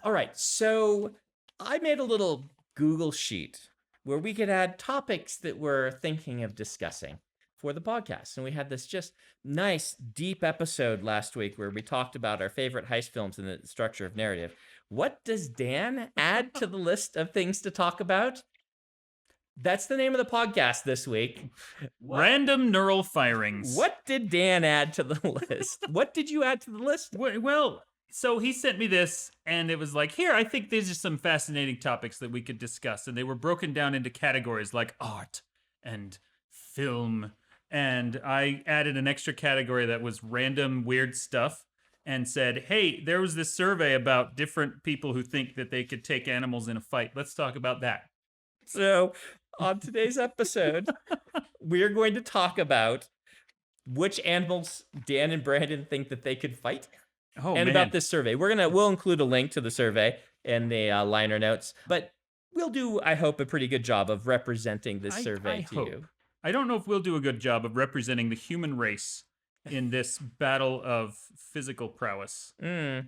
All right, so I made a little Google sheet where we could add topics that we're thinking of discussing for the podcast. And we had this just nice, deep episode last week where we talked about our favorite heist films and the structure of narrative. What does Dan add to the list of things to talk about? That's the name of the podcast this week. Random neural firings. What did Dan add to the list? What did you add to the list? Well, so he sent me this, and it was like, here, I think these are some fascinating topics that we could discuss. And they were broken down into categories like art and film. And I added an extra category that was random weird stuff and said, hey, there was this survey about different people who think that they could take animals in a fight. Let's talk about that. So on today's episode, we're going to talk about which animals Dan and Brandon think that they could fight. About this survey. We'll include a link to the survey in the liner notes, but we'll do, I hope, a pretty good job of representing this survey to you. I don't know if we'll do a good job of representing the human race in this battle of physical prowess.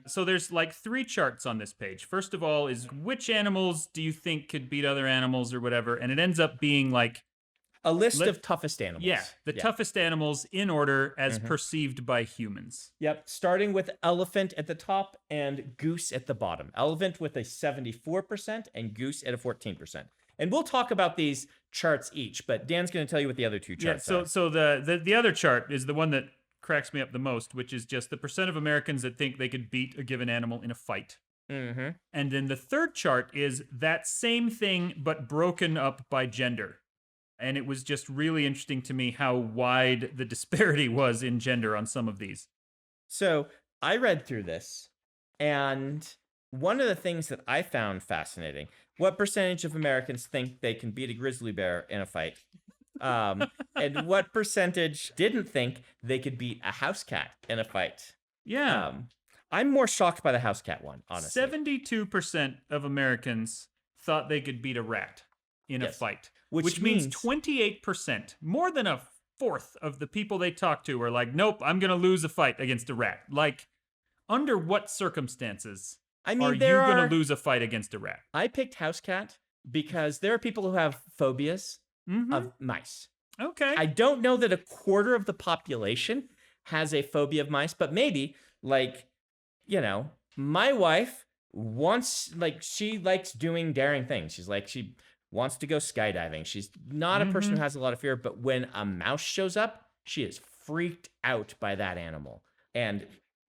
So there's like 3 charts on this page. First of all is which animals do you think could beat other animals or whatever, and it ends up being like a list of toughest animals. Yeah, toughest animals in order as perceived by humans. Yep, starting with elephant at the top and goose at the bottom. Elephant with a 74% and goose at a 14%. And we'll talk about these charts each, but Dan's going to tell you what the other 2 charts are. So the other chart is the one that cracks me up the most, which is just the percent of Americans that think they could beat a given animal in a fight. And then the third chart is that same thing, but broken up by gender. And it was just really interesting to me how wide the disparity was in gender on some of these. So I read through this, and one of the things that I found fascinating, what percentage of Americans think they can beat a grizzly bear in a fight? And what percentage didn't think they could beat a house cat in a fight? Yeah. I'm more shocked by the house cat one, honestly. 72% of Americans thought they could beat a rat in a fight. Which means 28%, more than a fourth of the people they talk to are like, nope, I'm going to lose a fight against a rat. Like, under what circumstances are you going to lose a fight against a rat? I picked house cat because there are people who have phobias of mice. Okay. I don't know that a quarter of the population has a phobia of mice, but maybe, like, you know, my wife she likes doing daring things. She wants to go skydiving. She's not a person who has a lot of fear, but when a mouse shows up, she is freaked out by that animal. And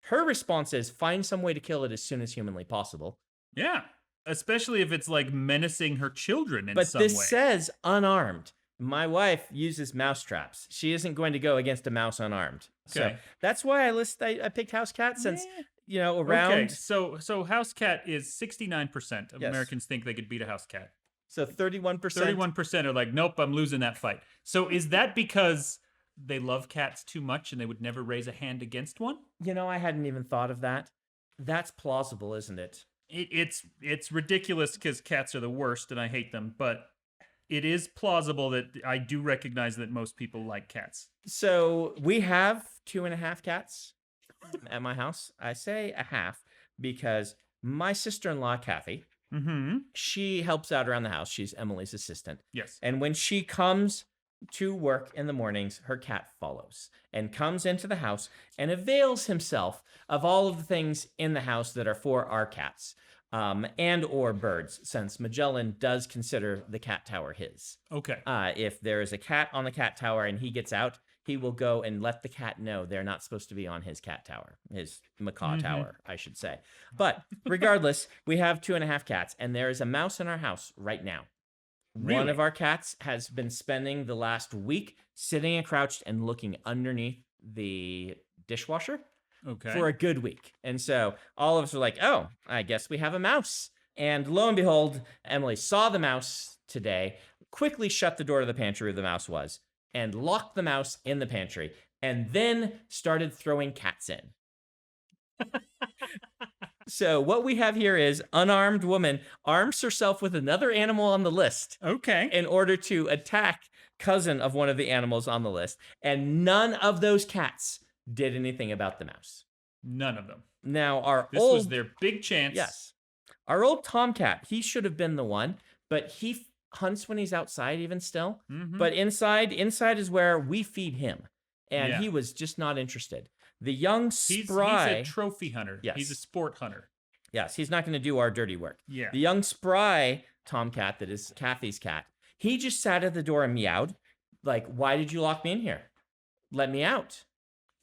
her response is find some way to kill it as soon as humanly possible. Yeah, especially if it's like menacing her children in some way. But this says unarmed. My wife uses mouse traps. She isn't going to go against a mouse unarmed. Okay. So that's why I picked house cat since, around. Okay, so house cat is 69% of Americans think they could beat a house cat. So 31%. 31% are like, nope, I'm losing that fight. So is that because they love cats too much and they would never raise a hand against one? I hadn't even thought of that. That's plausible, isn't it? It's ridiculous because cats are the worst and I hate them, but it is plausible that I do recognize that most people like cats. So we have 2.5 cats at my house. I say a half because my sister-in-law, Kathy, she helps out around the house. She's Emily's assistant. Yes. And when she comes to work in the mornings, her cat follows and comes into the house and avails himself of all of the things in the house that are for our cats and or birds, since Magellan does consider the cat tower his. Okay. If there is a cat on the cat tower and he gets out, he will go and let the cat know they're not supposed to be on his cat tower, his macaw tower, I should say. But regardless, we have 2.5 cats, and there is a mouse in our house right now. Really? One of our cats has been spending the last week sitting and crouched and looking underneath the dishwasher for a good week. And so all of us are like, oh, I guess we have a mouse. And lo and behold, Emily saw the mouse today, quickly shut the door to the pantry where the mouse was, and locked the mouse in the pantry, and then started throwing cats in. So what we have here is unarmed woman arms herself with another animal on the list. Okay. In order to attack cousin of one of the animals on the list. And none of those cats did anything about the mouse. None of them. Now, this was their big chance. Yes. Our old tomcat, he should have been the one, but he hunts when he's outside even still. But inside is where we feed him. And he was just not interested. The young spry... He's a trophy hunter. Yes. He's a sport hunter. Yes, he's not going to do our dirty work. Yeah. The young spry tomcat that is Kathy's cat, he just sat at the door and meowed. Like, why did you lock me in here? Let me out.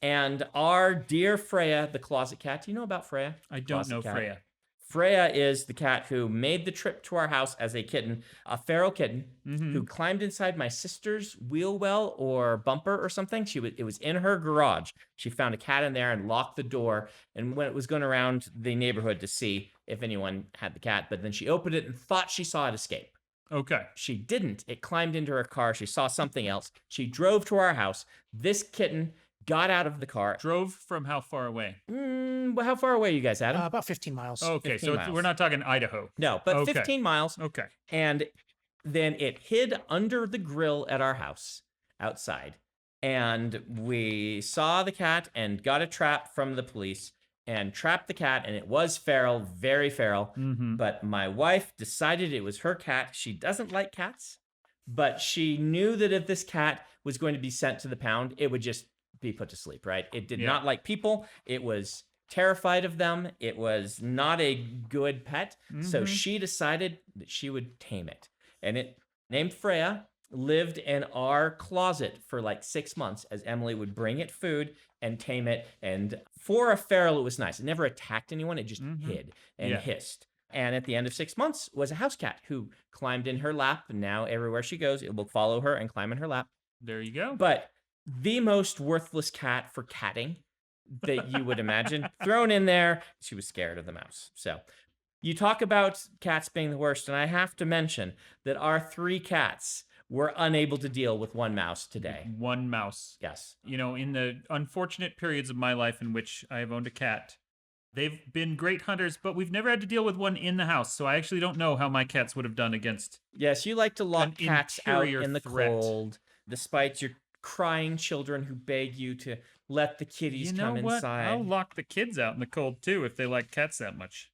And our dear Freya, the closet cat, do you know about Freya? I don't know Freya. Freya is the cat who made the trip to our house as a kitten, a feral kitten, who climbed inside my sister's wheel well or bumper or something. It was in her garage. She found a cat in there and locked the door. And when it was going around the neighborhood to see if anyone had the cat, but then she opened it and thought she saw it escape. Okay. She didn't. It climbed into her car. She saw something else. She drove to our house. This kitten got out of the car. Drove from how far away? Well, how far away are you guys, Adam? About 15 miles. Okay, 15 so miles. we're not talking Idaho. No, but Okay. 15 miles. Okay. And then it hid under the grill at our house outside. And we saw the cat and got a trap from the police and trapped the cat. And it was feral, very feral. But my wife decided it was her cat. She doesn't like cats, but she knew that if this cat was going to be sent to the pound, it would just be put to sleep, right? It did not like people. It was terrified of them. It was not a good pet. So she decided that she would tame it. And it, named Freya, lived in our closet for like 6 months as Emily would bring it food and tame it. And for a feral, it was nice. It never attacked anyone. It just hid and hissed. And at the end of 6 months was a house cat who climbed in her lap. And now everywhere she goes, it will follow her and climb in her lap. There you go. But the most worthless cat for catting that you would imagine thrown in there. She was scared of the mouse. So you talk about cats being the worst, and I have to mention that our 3 cats were unable to deal with one mouse today. One mouse. Yes. You know, in the unfortunate periods of my life in which I have owned a cat, they've been great hunters, but we've never had to deal with one in the house. So I actually don't know how my cats would have done against. Yes, you like to lock an cats out interior in the threat. cold, despite your crying children who beg you to let the kitties You know come what? inside. I'll lock the kids out in the cold too if they like cats that much.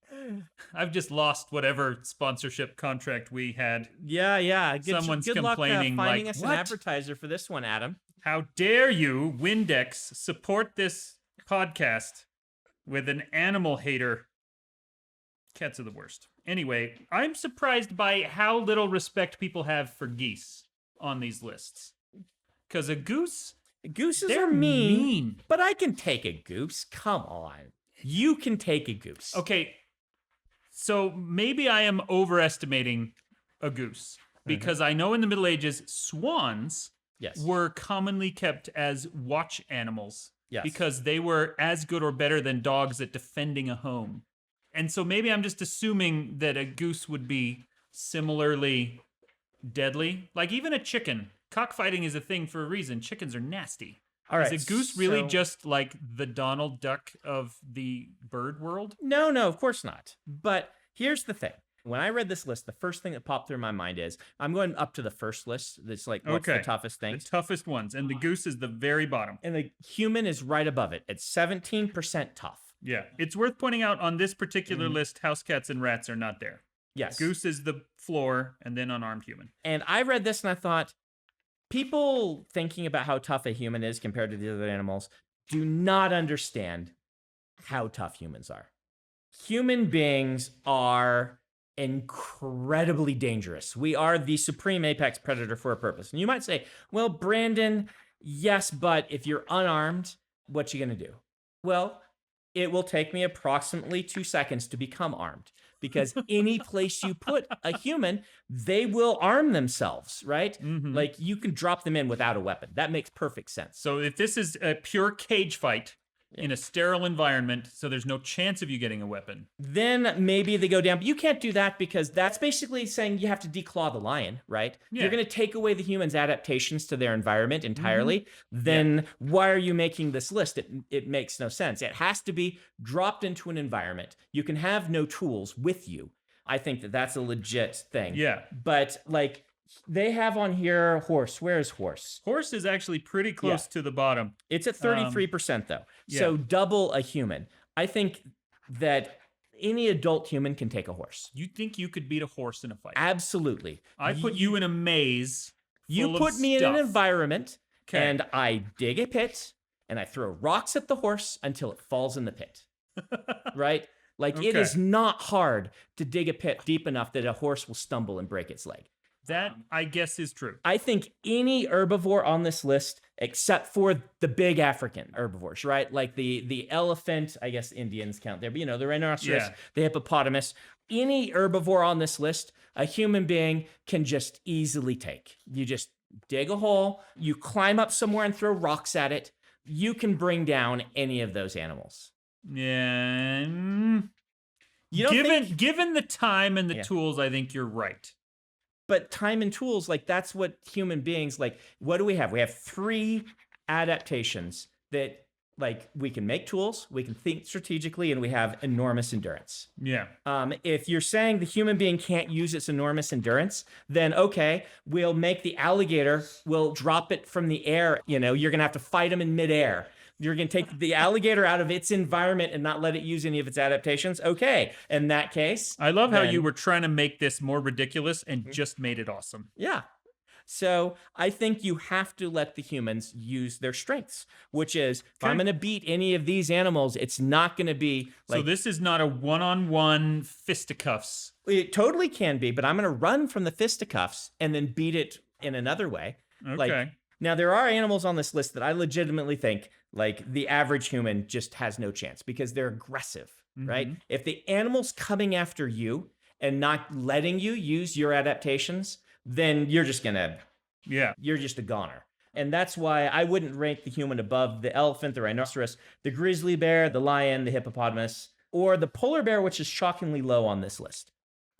I've just lost whatever sponsorship contract we had. Yeah. Someone's good luck complaining, finding like, us an "What? advertiser for this one, Adam. How dare you, Windex, support this podcast with an animal hater? Cats are the worst. Anyway, I'm surprised by how little respect people have for geese on these lists. Because a goose, Gooses they're are mean, mean. but I can take a goose. Come on. You can take a goose. Okay, so maybe I am overestimating a goose. Because I know in the Middle Ages, swans Yes. were commonly kept as watch animals. Yes. Because they were as good or better than dogs at defending a home. And so maybe I'm just assuming that a goose would be similarly deadly. Like even a chicken. Cockfighting is a thing for a reason. Chickens are nasty. All right. Is a goose really so- just like the Donald Duck of the bird world? No, of course not. But here's the thing. When I read this list, the first thing that popped through my mind is I'm going up to the first list. That's like, what's the Okay. toughest The thing? toughest ones. And the goose is the very bottom. And the human is right above it. It's 17% tough. Yeah. It's worth pointing out on this particular list, house cats and rats are not there. Yes. Goose is the floor and then unarmed human. And I read this and I thought, people thinking about how tough a human is compared to the other animals do not understand how tough humans are. Human beings are incredibly dangerous. We are the supreme apex predator for a purpose. And you might say, well, Brandon, yes, but if you're unarmed, what you going to do? Well, it will take me approximately 2 seconds to become armed because any place you put a human, they will arm themselves, right? Like you can drop them in without a weapon. That makes perfect sense. So if this is a pure cage fight in a sterile environment, so there's no chance of you getting a weapon. Then maybe they go down, but you can't do that because that's basically saying you have to declaw the lion, right? Yeah. You're going to take away the human's adaptations to their environment entirely. Then why are you making this list? It makes no sense. It has to be dropped into an environment. You can have no tools with you. I think that that's a legit thing. Yeah. But like they have on here horse. Where is horse? Horse is actually pretty close to the bottom. It's at 33% though. yeah. So double a human. I think that Any adult human can take a horse. You think you could beat a horse in a fight? Absolutely. I put you in a maze. You full put of me in an stuff. environment, Okay. and I dig a pit, and I throw rocks at the horse until it falls in the pit. Right? Like, it Okay. is not hard to dig a pit deep enough that a horse will stumble and break its leg. That, I guess, is true. I think any herbivore on this list, except for the big African herbivores, right? Like the elephant, I guess Indians count there, but the rhinoceros, Yeah. the hippopotamus, any herbivore on this list, a human being can just easily take. You just dig a hole, you climb up somewhere and throw rocks at it. You can bring down any of those animals. Yeah. You don't think, Given the time and the Yeah. tools, I think you're right. but time and tools, like that's what human beings, like, what do we have? We have 3 adaptations that, like, we can make tools, we can think strategically, and we have enormous endurance. Yeah. If you're saying the human being can't use its enormous endurance, then okay, we'll make the alligator, we'll drop it from the air. You're going to have to fight him in midair. You're going to take the alligator out of its environment and not let it use any of its adaptations. Okay, in that case. I love how then- you were trying to make this more ridiculous and just made it awesome. Yeah. So I think you have to let the humans use their strengths, which is if I'm Okay. going to beat any of these animals, it's not going to be like So this is not a one-on-one fisticuffs. it totally can be, but I'm going to run from the fisticuffs and then beat it in another way. Okay. Now there are animals on this list that I legitimately think like the average human just has no chance because they're aggressive, right? Mhm. If the animal's coming after you and not letting you use your adaptations, then you're just a goner. And that's why I wouldn't rank the human above the elephant, the rhinoceros, the grizzly bear, the lion, the hippopotamus, or the polar bear, which is shockingly low on this list.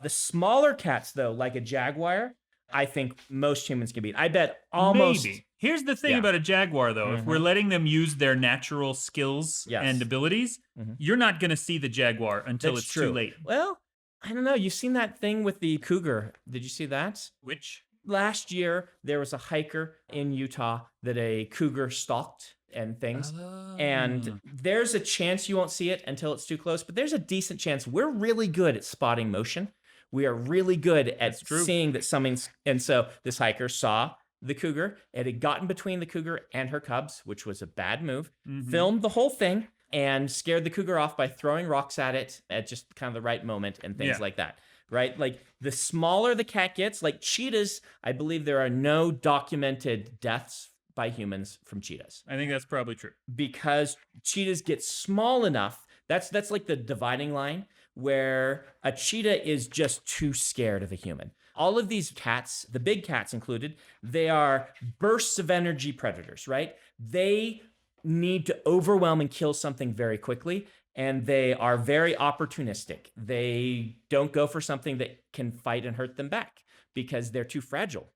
The smaller cats, though, like a jaguar, I think most humans can beat. I bet almost. Maybe. Here's the thing Yeah. about a jaguar, though. If we're letting them use their natural skills Yes. and abilities, you're not going to see the jaguar until That's it's true. too late. Well, I don't know. You've seen that thing with the cougar. Did you see that? Which? Last year, there was a hiker in Utah that a cougar stalked and things. And there's a chance you won't see it until it's too close, but there's a decent chance. We're really good at spotting motion. We are really good at true. seeing that something's. And so this hiker saw the cougar. It had gotten between the cougar and her cubs, which was a bad move. Filmed the whole thing and scared the cougar off by throwing rocks at it at just kind of the right moment and things Yeah. like that. Right? Like the smaller the cat gets, like cheetahs, I believe there are no documented deaths by humans from cheetahs I think that's probably true. because cheetahs get small enough. That's like the dividing line where a cheetah is just too scared of a human. All of these cats, the big cats included, they are bursts of energy predators, right? They need to overwhelm and kill something very quickly, and they are very opportunistic. They don't go for something that can fight and hurt them back because they're too fragile.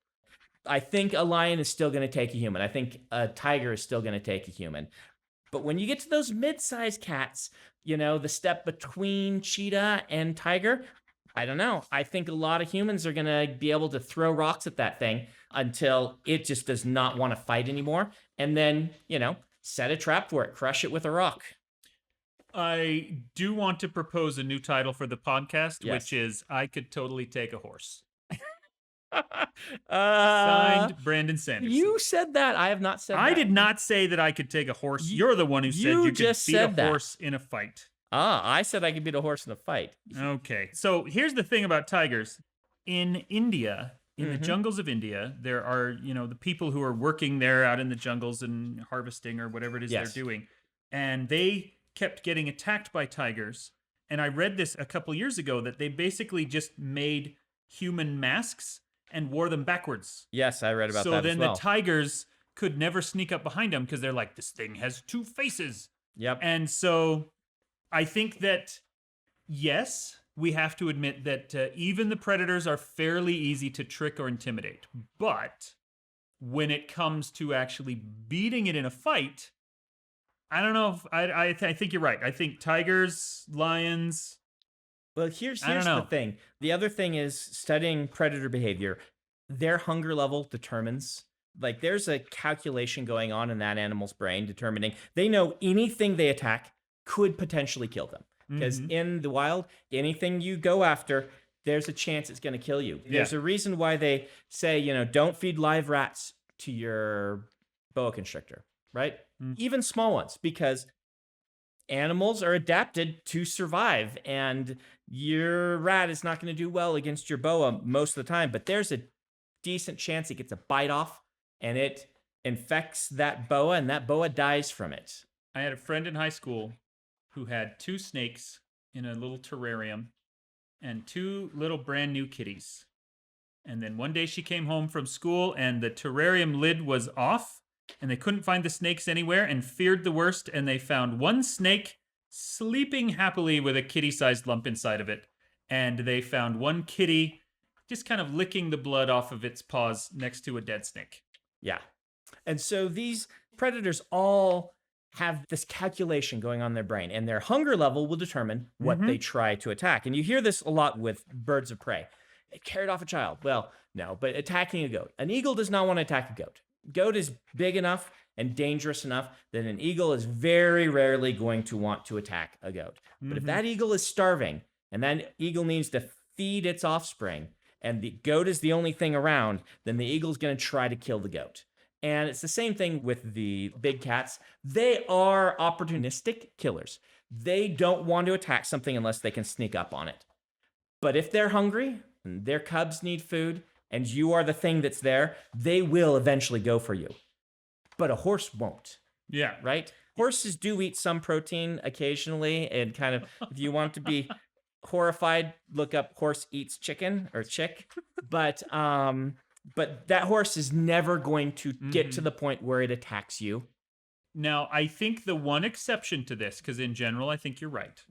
I think a lion is still going to take a human. I think a tiger is still going to take a human. But when you get to those mid-sized cats, the step between cheetah and tiger, I don't know. I think a lot of humans are going to be able to throw rocks at that thing until it just does not want to fight anymore. And then, set a trap for it, crush it with a rock. I do want to propose a new title for the podcast, Yes. which is I Could Totally Take a Horse. Signed. Signed, Brandon Sanderson. You said that. I have not said that. I did not say that I could take a horse. You're the one who said you you could just beat said a that. horse in a fight. I said I could beat a horse in a fight. Okay. So here's the thing about tigers. In India, in Mm-hmm. the jungles of India, there are, the people who are working there out in the jungles and harvesting or whatever it is Yes. they're doing. And they kept getting attacked by tigers. And I read this a couple years ago that they basically just made human masks and wore them backwards. Yes, I read about So that then as well. the tigers could never sneak up behind them because they're like, this thing has two faces. Yep. And so I think that, yes, we have to admit that even the predators are fairly easy to trick or intimidate. But when it comes to actually beating it in a fight, I don't know if I think you're right. I think tigers, lions. Well, here's I don't the know. thing. The other thing is studying predator behavior. Their hunger level determines, like, there's a calculation going on in that animal's brain determining they know anything they attack could potentially kill them. Because in the wild, anything you go after, there's a chance it's going to kill you. There's a reason why they say, don't feed live rats to your boa constrictor, right? Even small ones, because animals are adapted to survive, and your rat is not going to do well against your boa most of the time, but there's a decent chance it gets a bite off and it infects that boa, and that boa dies from it. I had a friend in high school who had 2 snakes in a little terrarium and 2 little brand new kitties. And then one day she came home from school and the terrarium lid was off and they couldn't find the snakes anywhere and feared the worst. And they found one snake sleeping happily with a kitty-sized lump inside of it. And they found one kitty just kind of licking the blood off of its paws next to a dead snake. Yeah. And so these predators all have this calculation going on in their brain, and their hunger level will determine what they try to attack. And you hear this a lot with birds of prey. It carried off a child. Well, no, but attacking a goat. An eagle does not want to attack a goat. Goat is big enough and dangerous enough that an eagle is very rarely going to want to attack a goat. But if that eagle is starving and that eagle needs to feed its offspring and the goat is the only thing around, then the eagle's going to try to kill the goat. And it's the same thing with the big cats. They are opportunistic killers. They don't want to attack something unless they can sneak up on it. But if they're hungry and their cubs need food and you are the thing that's there, they will eventually go for you. But a horse won't. Yeah. Right? Horses do eat some protein occasionally, and kind of, if you want to be horrified, look up horse eats chicken or chick. But that horse is never going to get to the point where it attacks you. Now, I think the one exception to this, because in general, I think you're right.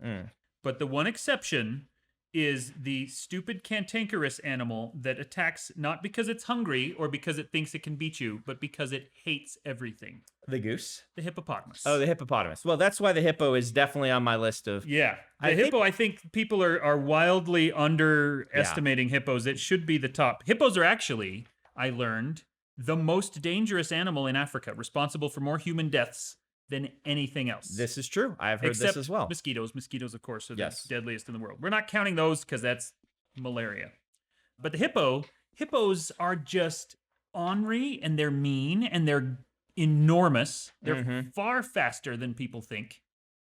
But the one exception is the stupid cantankerous animal that attacks not because it's hungry or because it thinks it can beat you, but because it hates everything. The goose? The hippopotamus. Oh, the hippopotamus. Well, that's why the hippo is definitely on my list of... Yeah. I think people are wildly underestimating hippos. It should be the top. Hippos are actually, I learned, the most dangerous animal in Africa, responsible for more human deaths than anything else. This is true. I've heard this as well. Mosquitoes. Mosquitoes, of course, are the deadliest in the world. We're not counting those because that's malaria. But the hippos are just ornery, and they're mean, and they're enormous. They're far faster than people think.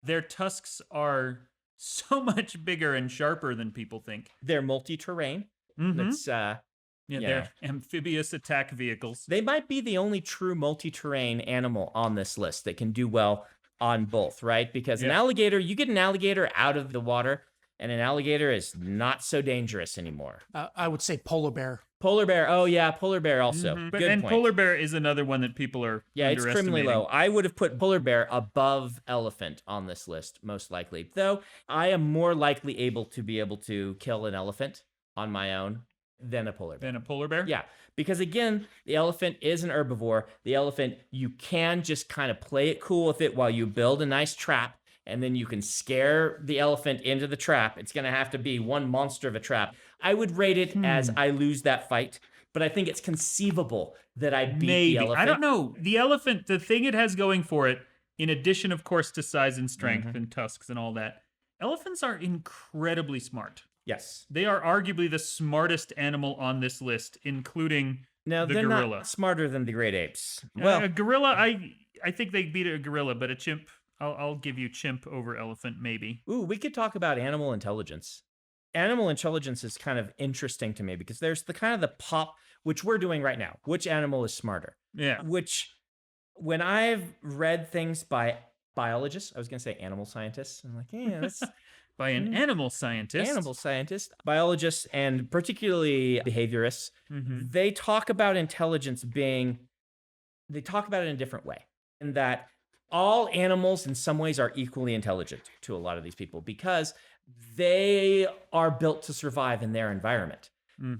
Their tusks are so much bigger and sharper than people think. They're multi-terrain. That's they're amphibious attack vehicles. They might be the only true multi-terrain animal on this list that can do well on both, right? Because an alligator, you get an alligator out of the water, and an alligator is not so dangerous anymore. I would say polar bear. Polar bear. Oh, yeah, polar bear also. Good and point. Polar bear is another one that people are it's criminally underestimating. low. I would have put polar bear above elephant on this list, most likely. Though, I am more likely able to kill an elephant on my own than a polar bear. Yeah, because again, the elephant is an herbivore. The elephant, you can just kind of play it cool with it while you build a nice trap, and then you can scare the elephant into the trap. It's going to have to be one monster of a trap. I would rate it as I lose that fight, but I think it's conceivable that I beat the elephant. I don't know. The elephant, the thing it has going for it, in addition, of course, to size and strength and tusks and all that, elephants are incredibly smart. Yes. They are arguably the smartest animal on this list, including the they're gorilla. Not smarter than the great apes. Well, a gorilla, I think they beat a gorilla, but a chimp, I'll give you chimp over elephant, maybe. Ooh, we could talk about animal intelligence. Animal intelligence is kind of interesting to me because there's the kind of the pop, which we're doing right now. Which animal is smarter? Yeah. Which, when I've read things by biologists, I was going to say animal scientists. I'm like, yeah, that's... By an animal scientist. Biologists, and particularly behaviorists, they talk about intelligence they talk about it in a different way. In that all animals in some ways are equally intelligent to a lot of these people because they are built to survive in their environment.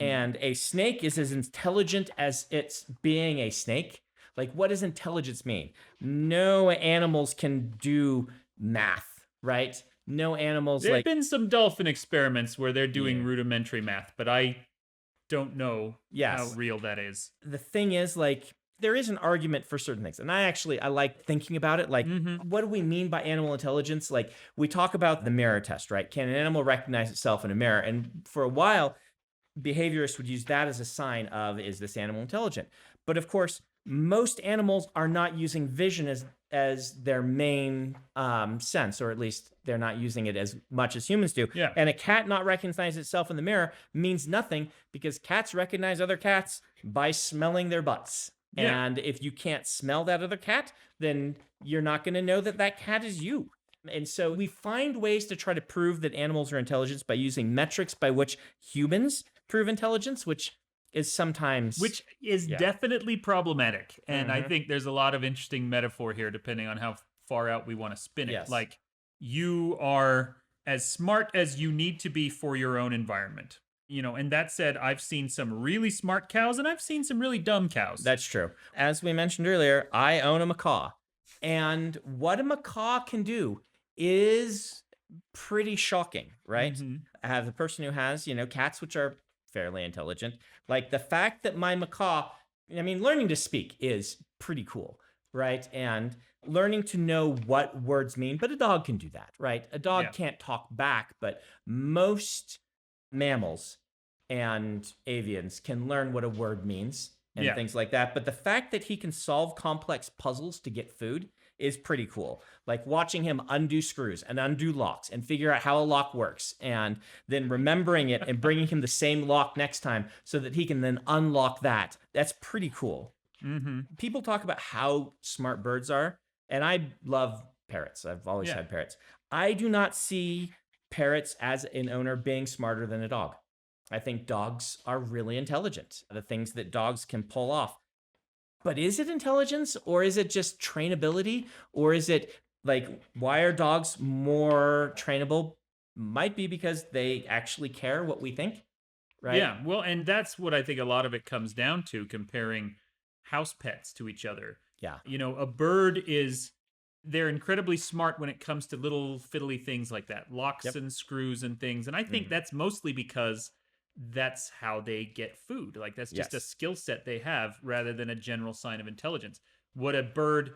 And a snake is as intelligent as it's being a snake. Like, what does intelligence mean? No animals can do math, right? No animals There have been some dolphin experiments where they're doing rudimentary math, but I don't know how real that is. The thing is, like, there is an argument for certain things. And I like thinking about it. Like, what do we mean by animal intelligence? Like, we talk about the mirror test, right? Can an animal recognize itself in a mirror? And for a while, behaviorists would use that as a sign of, is this animal intelligent? But of course, most animals are not using vision as their main sense, or at least they're not using it as much as humans do. Yeah. And a cat not recognizing itself in the mirror means nothing, because cats recognize other cats by smelling their butts. Yeah. And if you can't smell that other cat, then you're not going to know that that cat is you. And so we find ways to try to prove that animals are intelligent by using metrics by which humans prove intelligence, which is sometimes... Which is definitely problematic. And I think there's a lot of interesting metaphor here, depending on how far out we want to spin it. Yes. Like, you are as smart as you need to be for your own environment. You know, and that said, I've seen some really smart cows and I've seen some really dumb cows. That's true. As we mentioned earlier, I own a macaw. And what a macaw can do is pretty shocking, right? I have a person who has, cats which are fairly intelligent. Like, the fact that my macaw, learning to speak is pretty cool, right? And learning to know what words mean, but a dog can do that, right? A dog can't talk back, but most mammals and avians can learn what a word means and things like that. But the fact that he can solve complex puzzles to get food is pretty cool. Like watching him undo screws and undo locks and figure out how a lock works, and then remembering it and bringing him the same lock next time so that he can then unlock that. That's pretty cool. People talk about how smart birds are, and I love parrots. I've always had parrots. I do not see parrots as an owner being smarter than a dog. I think dogs are really intelligent, the things that dogs can pull off. But is it intelligence, or is it just trainability? Or is it like, why are dogs more trainable? Might be because they actually care what we think, right? Yeah, well, and that's what I think a lot of it comes down to, comparing house pets to each other. Yeah. A bird they're incredibly smart when it comes to little fiddly things like that, locks and screws and things. And I think that's mostly because that's how they get food. Like, that's just a skill set they have rather than a general sign of intelligence. What a bird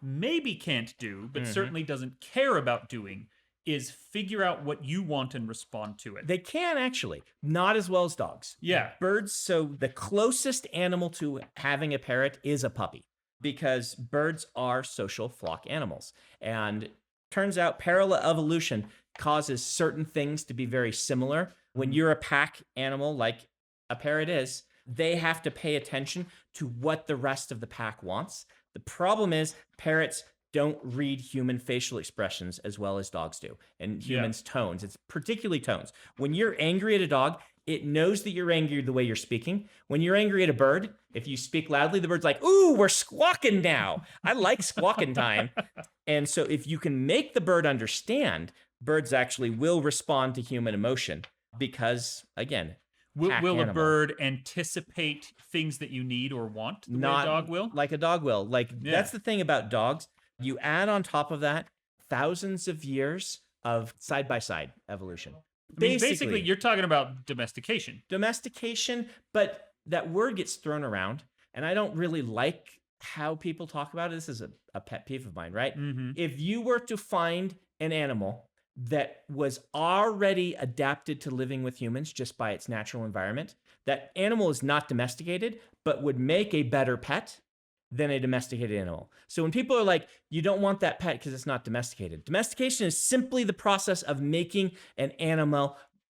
maybe can't do, but certainly doesn't care about doing, is figure out what you want and respond to it. They can actually, not as well as dogs. Yeah. Birds, so the closest animal to having a parrot is a puppy, because birds are social flock animals. And turns out parallel evolution causes certain things to be very similar. When you're a pack animal like a parrot is, they have to pay attention to what the rest of the pack wants. The problem is parrots don't read human facial expressions as well as dogs do, and humans' tones. It's particularly tones. When you're angry at a dog, it knows that you're angry the way you're speaking. When you're angry at a bird, if you speak loudly, the bird's like, ooh, we're squawking now. I like squawking time. And so if you can make the bird understand, birds actually will respond to human emotion. Because, again, will a bird anticipate things that you need or want the way a dog will? Like a dog will. That's the thing about dogs. You add on top of that thousands of years of side-by-side evolution. Basically, you're talking about domestication. Domestication, but that word gets thrown around, and I don't really like how people talk about it. This is a pet peeve of mine, right? If you were to find an animal that was already adapted to living with humans just by its natural environment, that animal is not domesticated, but would make a better pet than a domesticated animal. So when people are like, you don't want that pet because it's not domesticated. Domestication is simply the process of making an animal,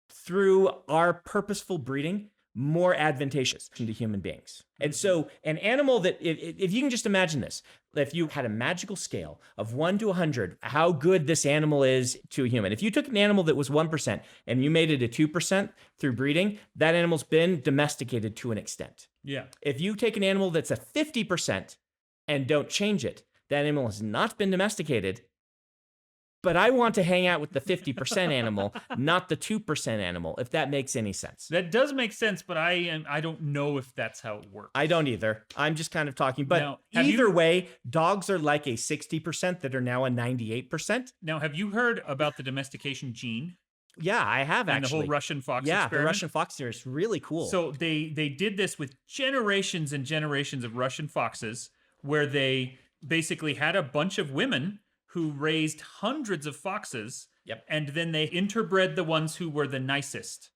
through our purposeful breeding, more advantageous to human beings. And so an animal that, if you can just imagine this, if you had a magical scale of 1 to 100, how good this animal is to a human. If you took an animal that was 1% and you made it a 2% through breeding, that animal's been domesticated to an extent. Yeah. If you take an animal that's a 50% and don't change it, that animal has not been domesticated. But I want to hang out with the 50% animal, not the 2% animal, if that makes any sense. That does make sense, but I don't know if that's how it works. I don't either. I'm just kind of talking. But either way, dogs are like a 60% that are now a 98%. Now, have you heard about the domestication gene? Yeah, I have and the actually. whole Russian fox Yeah, the experiment. Russian fox deer is really cool. So they did this with generations and generations of Russian foxes, where they basically had a bunch of women who raised hundreds of foxes, Yep. and then they interbred the ones who were the nicest.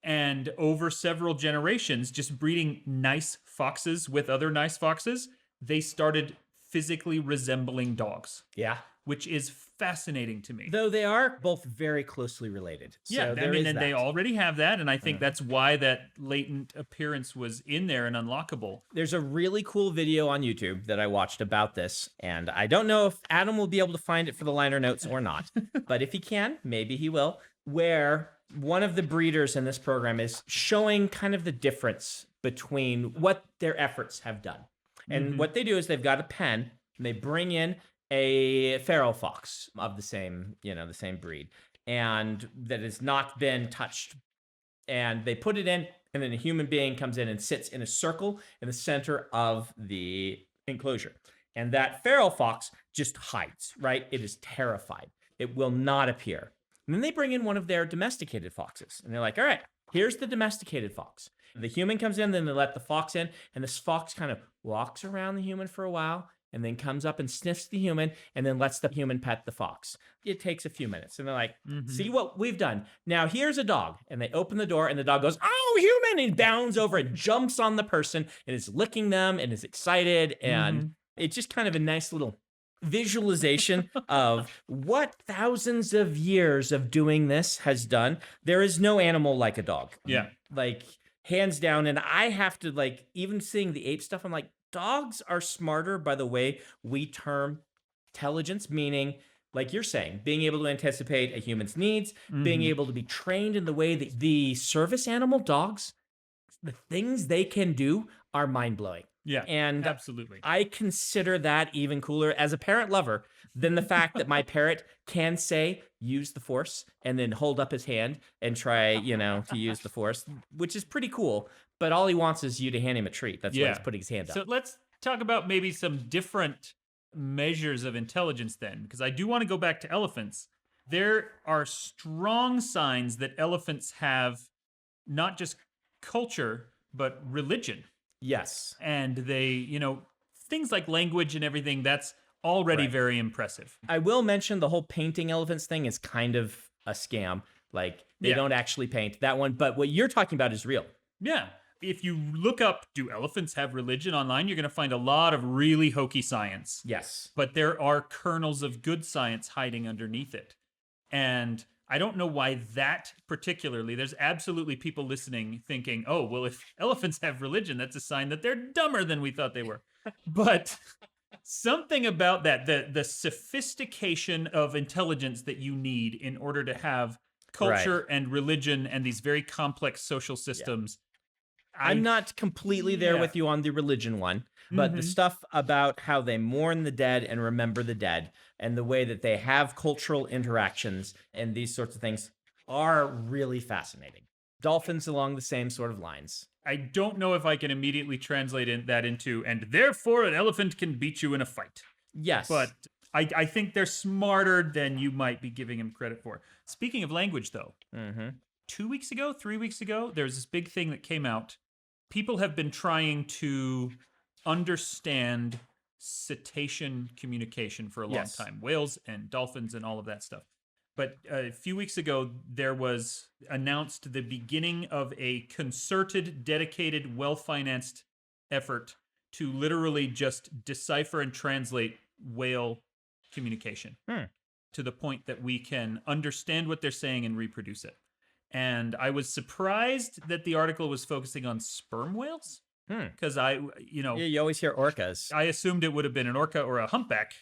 And over several generations, just breeding nice foxes with other nice foxes, they started physically resembling dogs, Yeah. which is fascinating to me. Though they are both very closely related. Yeah, So I there mean, is and that. they already have that, and I think that's why that latent appearance was in there and unlockable. There's a really cool video on YouTube that I watched about this, and I don't know if Adam will be able to find it for the liner notes or not, but if he can, maybe he will, where one of the breeders in this program is showing kind of the difference between what their efforts have done. And what they do is they've got a pen, and they bring in a feral fox of the same breed, and that has not been touched. And they put it in, and then a human being comes in and sits in a circle in the center of the enclosure. And that feral fox just hides, right? It is terrified. It will not appear. And then they bring in one of their domesticated foxes. And they're like, all right, here's the domesticated fox. The human comes in, then they let the fox in, and this fox kind of walks around the human for a while, and then comes up and sniffs the human, and then lets the human pet the fox. It takes a few minutes. And they're like, see what we've done. Now here's a dog. And they open the door, and the dog goes, oh, human, and bounds over and jumps on the person, and is licking them, and is excited. And it's just kind of a nice little visualization of what thousands of years of doing this has done. There is no animal like a dog. Yeah. Like, hands down. And I have to, like, even seeing the ape stuff, I'm like, dogs are smarter by the way we term intelligence, meaning, like you're saying, being able to anticipate a human's needs, being able to be trained in the way that the service animal dogs, the things they can do are mind-blowing. Yeah, and absolutely. I consider that even cooler as a parrot lover than the fact that my parrot can say, use the force, and then hold up his hand and try, to use the force, which is pretty cool. But all he wants is you to hand him a treat. That's why he's putting his hand up. So let's talk about maybe some different measures of intelligence then, because I do want to go back to elephants. There are strong signs that elephants have not just culture, but religion. Yes. And they, things like language and everything, that's already very impressive. I will mention the whole painting elephants thing is kind of a scam. Like, they don't actually paint that one. But what you're talking about is real. Yeah. If you look up, do elephants have religion online, you're going to find a lot of really hokey science. Yes. But there are kernels of good science hiding underneath it. And I don't know why that particularly, there's absolutely people listening thinking, oh, well, if elephants have religion, that's a sign that they're dumber than we thought they were. But something about that, the sophistication of intelligence that you need in order to have culture and religion and these very complex social systems. I'm not completely there with you on the religion one, but the stuff about how they mourn the dead and remember the dead and the way that they have cultural interactions and these sorts of things are really fascinating. Dolphins along the same sort of lines. I don't know if I can immediately translate that into, and therefore an elephant can beat you in a fight. Yes. But I think they're smarter than you might be giving them credit for. Speaking of language, though, 3 weeks ago, there's this big thing that came out. People have been trying to understand cetacean communication for a long time. Whales and dolphins and all of that stuff. But a few weeks ago, there was announced the beginning of a concerted, dedicated, well-financed effort to literally just decipher and translate whale communication to the point that we can understand what they're saying and reproduce it. And I was surprised that the article was focusing on sperm whales. Because you always hear orcas. I assumed it would have been an orca or a humpback,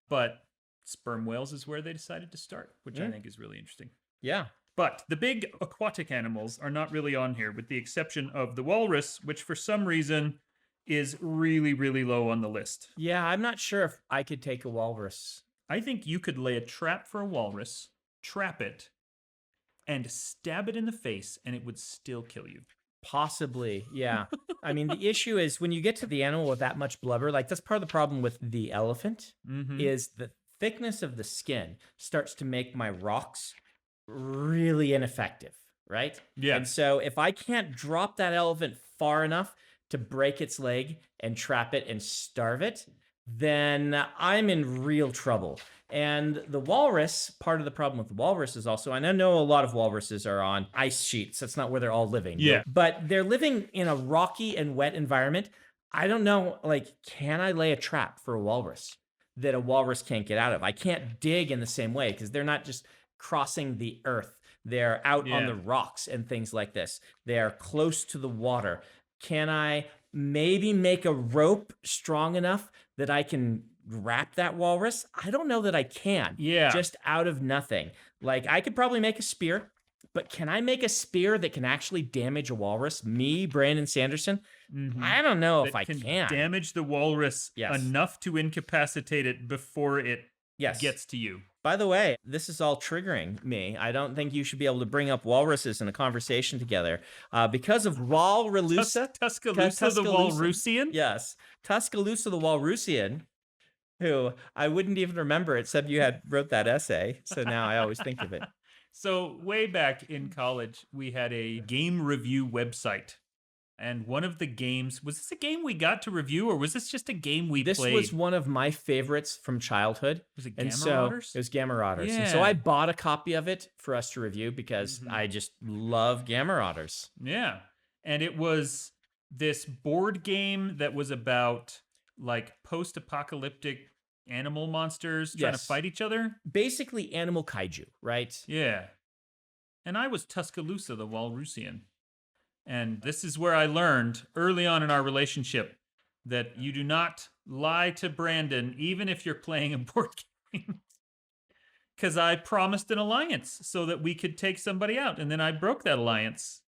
but sperm whales is where they decided to start, which I think is really interesting. Yeah. But the big aquatic animals are not really on here, with the exception of the walrus, which for some reason is really, really low on the list. Yeah, I'm not sure if I could take a walrus. I think you could lay a trap for a walrus, trap it, and stab it in the face, and it would still kill you. Possibly, yeah. I mean, the issue is when you get to the animal with that much blubber, like that's part of the problem with the elephant, is the thickness of the skin starts to make my rocks really ineffective, right? Yeah. And so if I can't drop that elephant far enough to break its leg and trap it and starve it, then I'm in real trouble. And the walrus, part of the problem with the walrus is also, and I know a lot of walruses are on ice sheets. That's not where they're all living. Yeah. But they're living in a rocky and wet environment. I don't know, like, can I lay a trap for a walrus that a walrus can't get out of? I can't dig in the same way because they're not just crossing the earth. They're out on Yeah. the rocks and things like this. They're close to the water. Can I maybe make a rope strong enough that I can wrap that walrus? I don't know that I can. Yeah. Just out of nothing. Like, I could probably make a spear, but can I make a spear that can actually damage a walrus? Me, Brandon Sanderson? I don't know if I can can. damage the walrus Yes. enough to incapacitate it before it Yes. gets to you. By the way, this is all triggering me. I don't think you should be able to bring up walruses in a conversation together because of Walrus. Tuscaloosa the Walrusian? Yes. Tuscaloosa the Walrusian, who I wouldn't even remember except you had wrote that essay. So now I always think of it. So way back in college, we had a game review website. And one of the games, was this a game we got to review or was this just a game we This played? was one of my favorites from childhood. Was it And Gamma so Marauders? it was Gamma Marauders. And so Yeah. I bought a copy of it for us to review because I just love Gamma Marauders. Yeah. And it was this board game that was about like post-apocalyptic animal monsters trying to Yes. fight each other. Basically animal kaiju, right? Yeah. And I was Tuscaloosa the Walrusian. And this is where I learned early on in our relationship that you do not lie to Brandon, even if you're playing a board game. Because I promised an alliance so that we could take somebody out. And then I broke that alliance.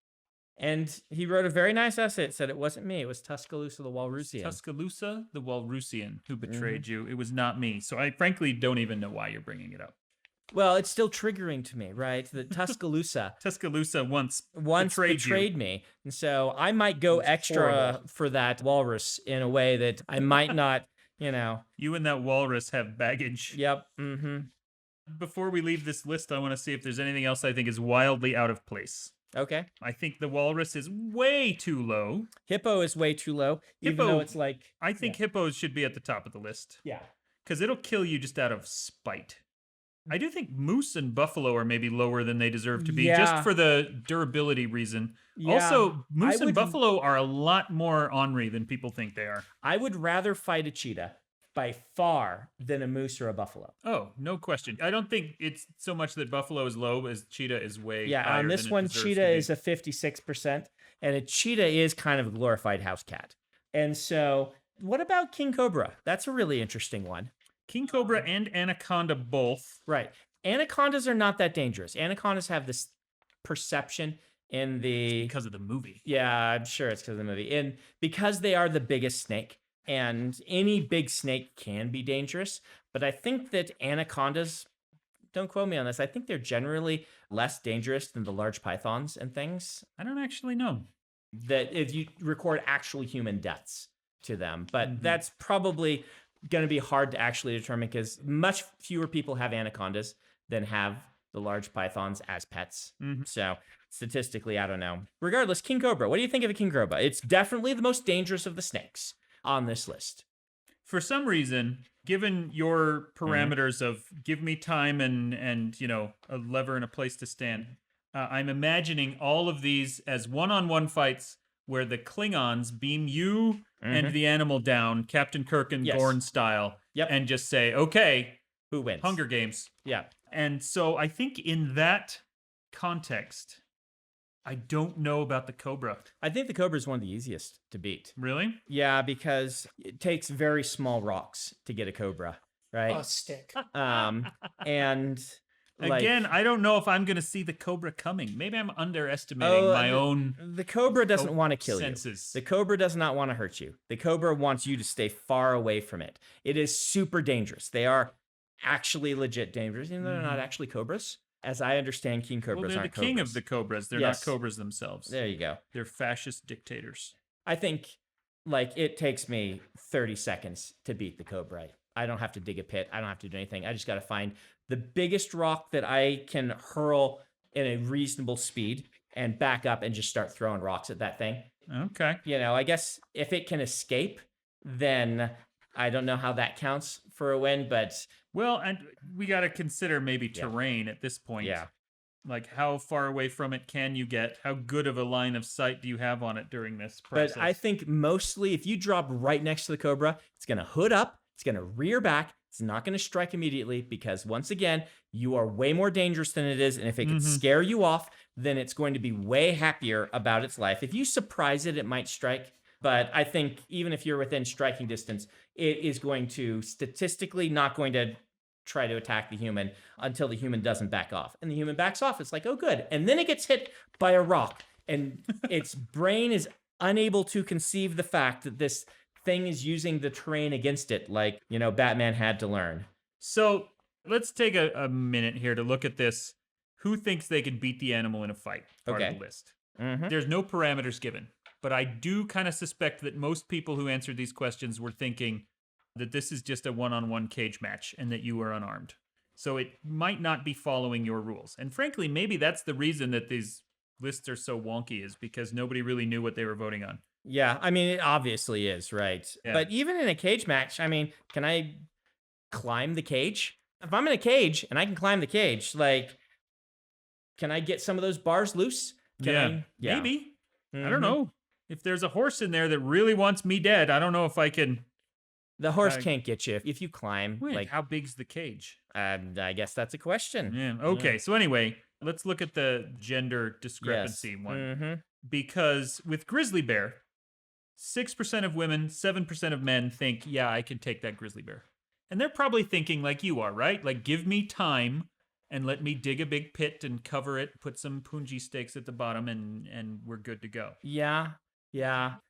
And he wrote a very nice essay. It said it wasn't me. It was Tuscaloosa the Walrusian. Tuscaloosa the Walrusian who betrayed you. It was not me. So I frankly don't even know why you're bringing it up. Well, it's still triggering to me, right? That Tuscaloosa Tuscaloosa once betrayed you. me. And so I might go extra horrible. for that walrus in a way that I might not, You and that walrus have baggage. Yep. Mm-hmm. Before we leave this list, I want to see if there's anything else I think is wildly out of place. Okay. I think the walrus is way too low. Hippo is way too low, even Hippo- though it's like... I think hippos should be at the top of the list Yeah. because it'll kill you just out of spite. I do think moose and buffalo are maybe lower than they deserve to be, Yeah. just for the durability reason. Yeah. Also, moose I and would- buffalo are a lot more ornery than people think they are. I would rather fight a cheetah by far than a moose or a buffalo. Oh, no question. I don't think it's so much that buffalo is low as cheetah is way Yeah, higher on this than it one, deserves cheetah to be. is a 56%, and a cheetah is kind of a glorified house cat. And so, what about king cobra? That's a really interesting one. King cobra and anaconda both. Right. Anacondas are not that dangerous. Anacondas have this perception in the... Because of the movie. Yeah, I'm sure it's because of the movie. And because they are the biggest snake, and any big snake can be dangerous. But I think that anacondas, don't quote me on this, I think they're generally less dangerous than the large pythons and things. I don't actually know. That if you record actual human deaths to them. But that's probably going to be hard to actually determine because much fewer people have anacondas than have the large pythons as pets. So statistically, I don't know. Regardless, king cobra. What do you think of a king cobra? It's definitely the most dangerous of the snakes on this list. For some reason, given your parameters of give me time and a lever and a place to stand, I'm imagining all of these as one-on-one fights where the Klingons beam you and the animal down, Captain Kirk and Yes. Gorn style, Yep. and just say, okay, Who wins? Hunger Games. Yeah. And so I think in that context, I don't know about the Cobra. I think the cobra is one of the easiest to beat. Really? Yeah, because it takes very small rocks to get a cobra, right? A stick. And like, Again, I don't know if I'm going to see the Cobra coming. Maybe I'm underestimating my own the cobra doesn't want to kill senses. you. The cobra does not want to hurt you. The cobra wants you to stay far away from it. It is super dangerous. They are actually legit dangerous, even though they're not actually cobras. As I understand, king cobras Well, they're the aren't king cobras. of the Cobras. They're Yes. not Cobras themselves. There you go. They're fascist dictators. I think like it takes me 30 seconds to beat the cobra. I don't have to dig a pit. I don't have to do anything. I just got to find the biggest rock that I can hurl in a reasonable speed and back up and just start throwing rocks at that thing. Okay. I guess if it can escape, then I don't know how that counts for a win, but Well, and we got to consider maybe terrain at this point. yeah. Like, how far away from it can you get? How good of a line of sight do you have on it during this process? But I think mostly if you drop right next to the cobra, it's going to hood up, it's going to rear back, it's not going to strike immediately because once again, you are way more dangerous than it is. And if it can scare you off, then it's going to be way happier about its life. If you surprise it, it might strike. But I think even if you're within striking distance, it is going to statistically not going to try to attack the human until the human doesn't back off. And the human backs off. It's like, oh, good. And then it gets hit by a rock. And its brain is unable to conceive the fact that this thing is using the terrain against it, like, Batman had to learn. So let's take a minute here to look at this. Who thinks they could beat the animal in a fight? Part of the list. There's no parameters given. But I do kind of suspect that most people who answered these questions were thinking that this is just a one-on-one cage match and that you are unarmed. So it might not be following your rules. And frankly, maybe that's the reason that these lists are so wonky, is because nobody really knew what they were voting on. Yeah, I mean, it obviously is, right? Yeah. But even in a cage match, I mean, can I climb the cage? If I'm in a cage and I can climb the cage, like, can I get some of those bars loose? Maybe. I don't know. If there's a horse in there that really wants me dead, I don't know if I can. The horse can't get you if you climb. Wait, like, how big's the cage? I guess that's a question. Yeah. Okay. So anyway, let's look at the gender discrepancy one. Because with grizzly bear, 6% of women, 7% of men think, yeah, I can take that grizzly bear. And they're probably thinking like you are, right? Like, give me time and let me dig a big pit and cover it, put some punji stakes at the bottom, and we're good to go. Yeah.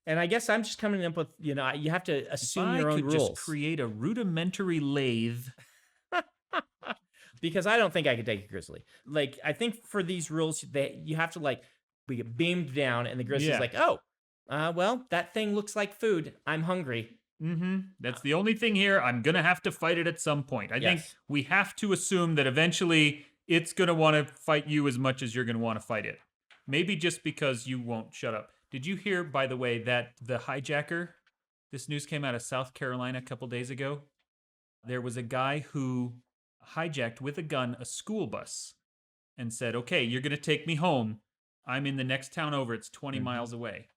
And I guess I'm just coming up with, you have to assume your own rules. I could just create a rudimentary lathe. Because I don't think I could take a grizzly. Like, I think for these rules, you have to, we get beamed down, and the grizzly's like, oh, well, that thing looks like food. I'm hungry. That's the only thing here. I'm going to have to fight it at some point. I think we have to assume that eventually it's going to want to fight you as much as you're going to want to fight it. Maybe just because you won't shut up. Did you hear, by the way, that the hijacker, this news came out of South Carolina a couple days ago. There was a guy who hijacked with a gun a school bus and said, okay, you're going to take me home. I'm in the next town over. It's 20 miles away.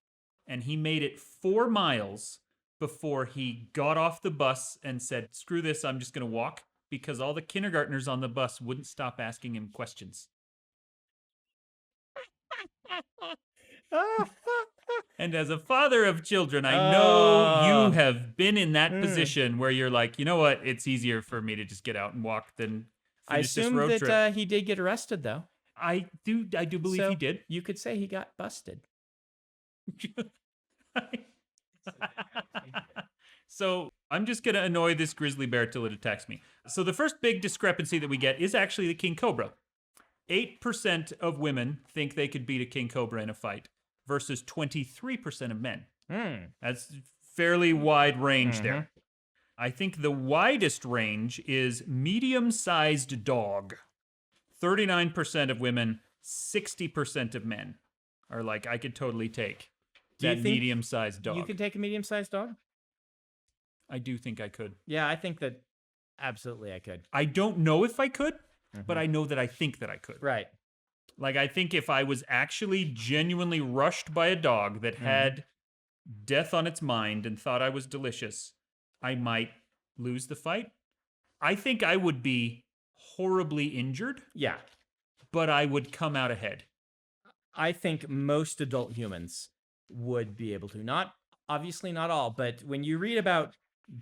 And he made it 4 miles before he got off the bus and said, screw this, I'm just going to walk, because all the kindergartners on the bus wouldn't stop asking him questions. And as a father of children, I know you have been in that position where you're like, you know what? It's easier for me to just get out and walk than finish this road trip. I assume that he did get arrested, though. I do believe he did. You could say he got busted. So I'm just going to annoy this grizzly bear till it attacks me. So the first big discrepancy that we get is actually the king cobra. 8% of women think they could beat a king cobra in a fight versus 23% of men. That's fairly wide range there. I think the widest range is medium-sized dog. 39% of women, 60% of men are like, I could totally take that medium-sized dog. You can take a medium-sized dog? I do think I could. Yeah, I think that absolutely I could. I don't know if I could, but I know that I think that I could. Right. Like, I think if I was actually genuinely rushed by a dog that had death on its mind and thought I was delicious, I might lose the fight. I think I would be horribly injured. Yeah. But I would come out ahead. I think most adult humans would be able to. Obviously not all, but when you read about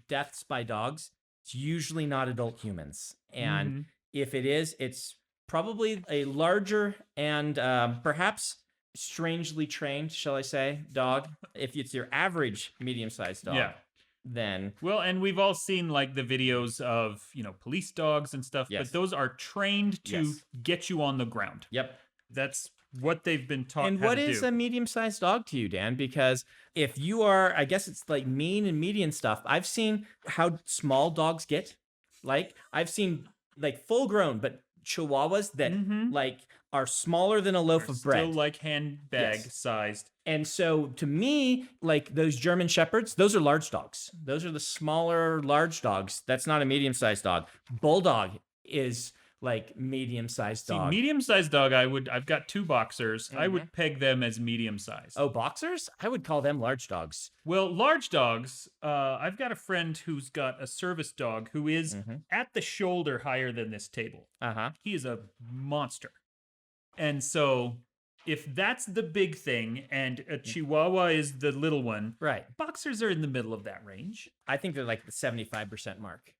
deaths by dogs, it's usually not adult humans. And if it is, it's probably a larger and perhaps strangely trained, shall I say, dog. If it's your average medium-sized dog, then... Well, and we've all seen, like, the videos of, police dogs and stuff, but those are trained to get you on the ground. Yep. That's what they've been taught And what is a medium-sized dog to you, Dan? Because if you are, I guess it's like mean and median stuff. I've seen how small dogs get. Like, I've seen, like, full-grown, but chihuahuas that Mhm. like are smaller than a loaf Are of bread. still like handbag Yes. sized. And so to me, like those German shepherds, those are large dogs. Those are the smaller large dogs. That's not a medium-sized dog. Bulldog is like medium-sized See, dog. medium-sized dog, I've got 2 boxers. I Mhm. would peg them as medium-sized. Oh, boxers? I would call them large dogs. Well, large dogs, I've got a friend who's got a service dog who is at the shoulder higher than this table. Uh-huh. He is a monster. And so if that's the big thing and a Chihuahua is the little one, Right. boxers are in the middle of that range. I think they're like the 75% mark.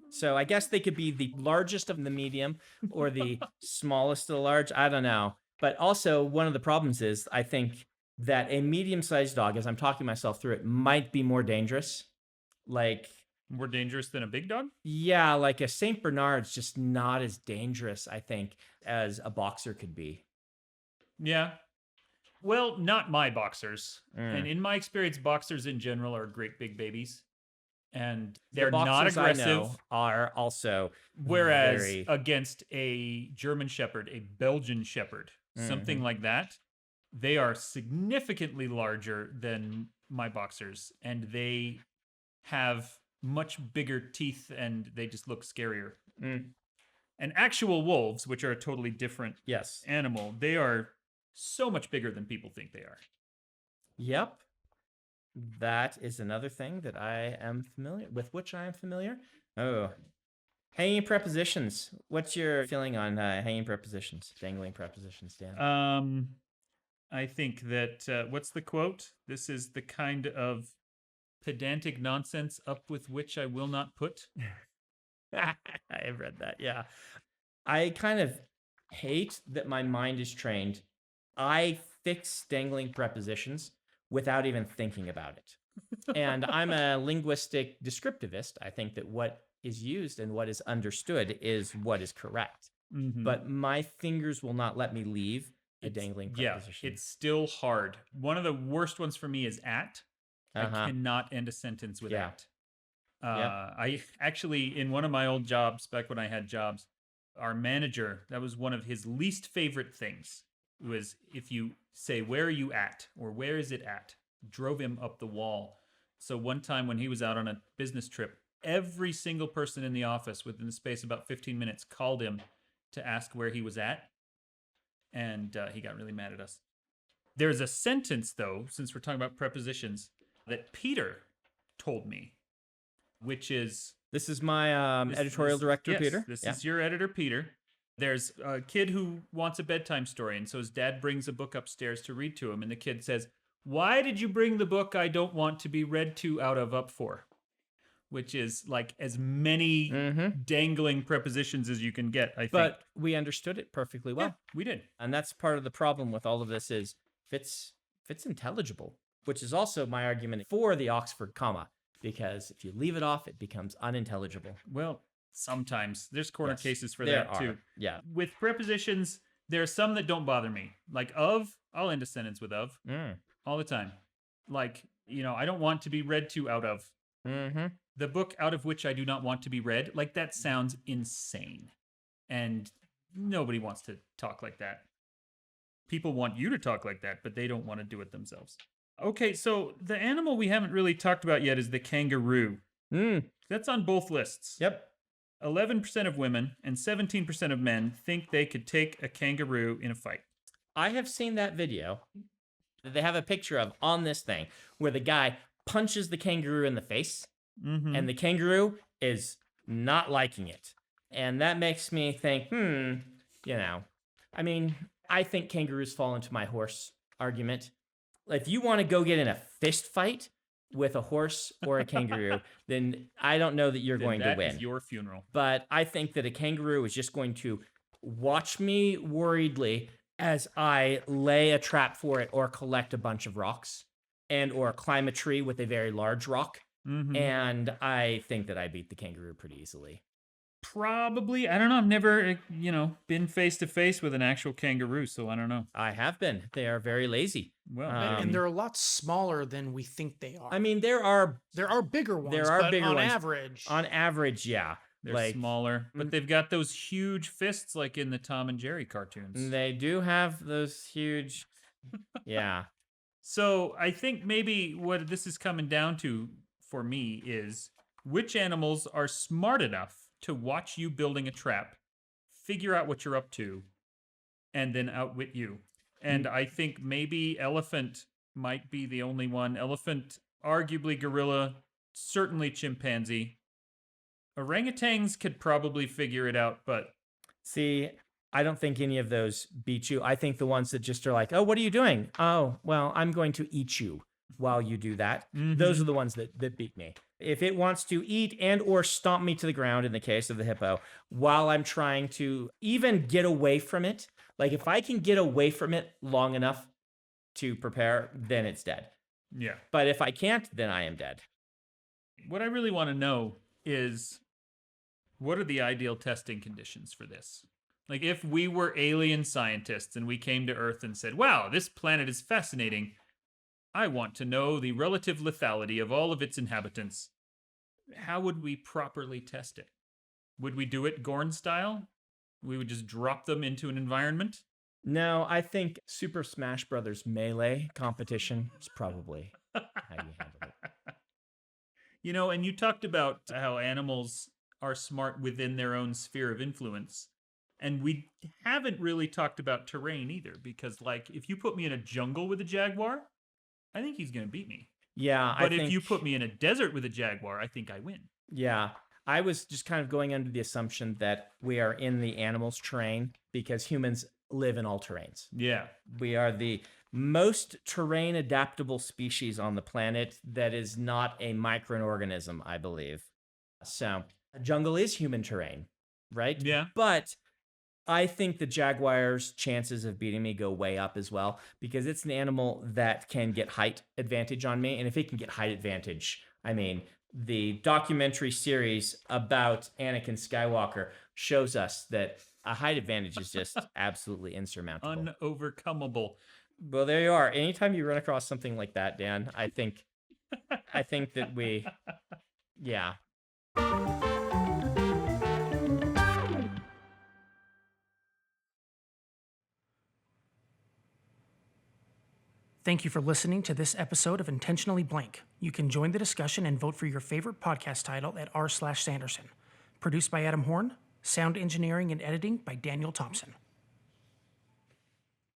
So I guess they could be the largest of the medium or the smallest of the large. I don't know. But also, one of the problems is I think that a medium-sized dog, as I'm talking myself through it, might be more dangerous. Like, More dangerous than a big dog? yeah, like a Saint Bernard's just not as dangerous, I think, as a boxer could be. Yeah. Well, not my boxers. Mm. And in my experience, boxers in general are great big babies. And The they're not boxers I aggressive. know are also Whereas very- against a German Shepherd, a Belgian Shepherd, something like that, they are significantly larger than my boxers. And they have much bigger teeth and they just look scarier. Mm. And actual wolves, which are a totally different Yes. animal, they are so much bigger than people think they are. Yep. That is another thing that I am familiar with, which I am familiar. Oh, hanging prepositions. What's your feeling on hanging prepositions, dangling prepositions, Dan? I think that, what's the quote? This is the kind of pedantic nonsense up with which I will not put. I have read that. Yeah. I kind of hate that my mind is trained. I fix dangling prepositions without even thinking about it. And I'm a linguistic descriptivist. I think that what is used and what is understood is what is correct. But my fingers will not let me leave a dangling preposition. Yeah, it's still hard. One of the worst ones for me is at. I cannot end a sentence with at. I actually, in one of my old jobs, back when I had jobs, our manager, that was one of his least favorite things, was if you say, "Where are you at?" or "Where is it at?" Drove him up the wall. So one time when he was out on a business trip, every single person in the office within the space of about 15 minutes called him to ask where he was at. And he got really mad at us. There's a sentence, though, since we're talking about prepositions, that Peter told me, which is... This is my editorial director, yes, Peter. This is your editor, Peter. There's a kid who wants a bedtime story, and so his dad brings a book upstairs to read to him, and the kid says, "Why did you bring the book I don't want to be read to out of up for?" Which is like as many dangling prepositions as you can get, I think. But we understood it perfectly well. Yeah, we did. And that's part of the problem with all of this is if it's intelligible, which is also my argument for the Oxford comma, because if you leave it off, it becomes unintelligible. Well, sometimes. There's corner Yes, cases for there that, too. are. Yeah. With prepositions, there are some that don't bother me. Like of, I'll end a sentence with of all the time. Like, I don't want to be read to out of. The book out of which I do not want to be read. Like, that sounds insane. And nobody wants to talk like that. People want you to talk like that, but they don't want to do it themselves. Okay, so the animal we haven't really talked about yet is the kangaroo. That's on both lists. Yep. 11% of women and 17% of men think they could take a kangaroo in a fight. I have seen that video that they have a picture of on this thing where the guy punches the kangaroo in the face and the kangaroo is not liking it. And that makes me think, I mean, I think kangaroos fall into my horse argument. If you want to go get in a fist fight with a horse or a kangaroo, then I don't know that you're going to win. That is your funeral. But I think that a kangaroo is just going to watch me worriedly as I lay a trap for it or collect a bunch of rocks and or climb a tree with a very large rock. And I think that I beat the kangaroo pretty easily. Probably. I don't know. I've never, been face to face with an actual kangaroo, so I don't know. I have been. They are very lazy. Well, And they're a lot smaller than we think they are. I mean, there are bigger ones. There are but bigger on ones. average. On average, yeah. They're Like, smaller, but they've got those huge fists like in the Tom and Jerry cartoons. they do have those huge, yeah. So I think maybe what this is coming down to for me is which animals are smart enough to watch you building a trap, figure out what you're up to, and then outwit you. And I think maybe elephant might be the only one. Elephant, arguably gorilla, certainly chimpanzee. Orangutans could probably figure it out, but See, I don't think any of those beat you. I think the ones that just are like, oh, what are you doing? Oh, well, I'm going to eat you while you do that. Those are the ones that beat me. If it wants to eat and or stomp me to the ground, in the case of the hippo, while I'm trying to even get away from it, like if I can get away from it long enough to prepare, then it's dead. yeah. But if I can't, then I am dead. What I really want to know is what are the ideal testing conditions for this? Like if we were alien scientists and we came to Earth and said, wow, this planet is fascinating. I want to know the relative lethality of all of its inhabitants. How would we properly test it? Would we do it Gorn style? We would just drop them into an environment? No, I think Super Smash Brothers Melee competition is probably how you handle it. You know, and you talked about how animals are smart within their own sphere of influence. And we haven't really talked about terrain either, because, like, if you put me in a jungle with a jaguar, I think he's going to beat me. Yeah, But if you put me in a desert with a jaguar, I think I win. Yeah, I was just kind of going under the assumption that we are in the animals' terrain because humans live in all terrains. Yeah. We are the most terrain adaptable species on the planet that is not a microorganism, I believe. So, a jungle is human terrain, right? Yeah. But I think the jaguar's chances of beating me go way up as well because it's an animal that can get height advantage on me. And if it can get height advantage, I mean, the documentary series about Anakin Skywalker shows us that a height advantage is just absolutely insurmountable. Unovercomable. Well, there you are. Anytime you run across something like that, Dan, I think that we, yeah. Thank you for listening to this episode of Intentionally Blank. You can join the discussion and vote for your favorite podcast title at r/Sanderson. Produced by Adam Horne, sound engineering and editing by Daniel Thompson.